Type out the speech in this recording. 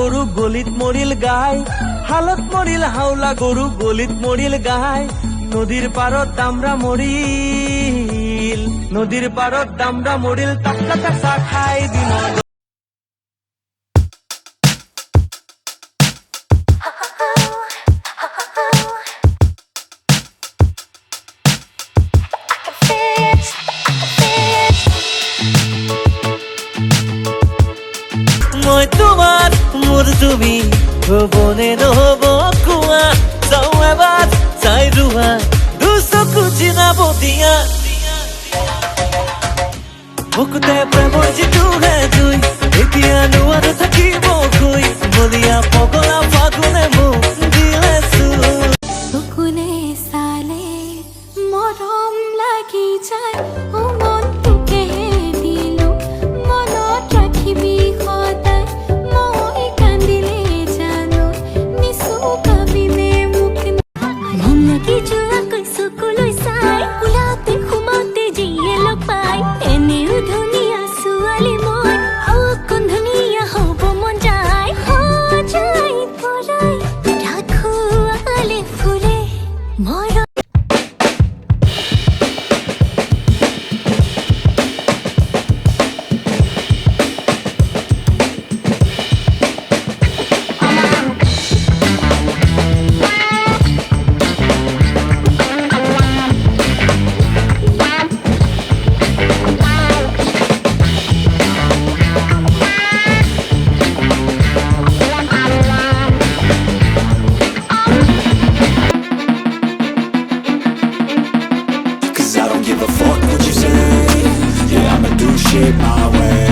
গরু গলিত মরিল গায়, হালত মরিল হাওলা গরু গলিত মরিল গায়। নদীর পারত দামরা মরিল, নদীর পারত দামরা মরিল, টাকা টাকা খাই দিন। মই তোমার মোর তুমি বনে নহব কুয়া, যাও এবার চাই রুহা দুচকু চিনাব দিয়া। বুকুতে প্ৰেমৰ যিটোহে জুই, এতিয়া নোৱাৰো থাকিব শুই, বলিয়া পগলা ফাগুনে মোক দিলে চুই। চকুলে চালে মৰম লাগি যায়, ও মনটোকে দিলো মনত ৰাখিবি সদায়। মই কান্দিলে জানো নিচুকাবিনে মোক, মন লাগি যোৱাকৈ চকুলৈ চাই, ওলাওতে সোমাওতে যিয়ে লগ পাই। এনেও ধুনীয়া ছোৱালী মই, অকণ ধুনীয়া হ'ব মন যায়। সজাই পৰাই ৰাখো আলে ফুলে মৰম। Cause I don't give a fuck what you say. Yeah, I'ma do shit my way.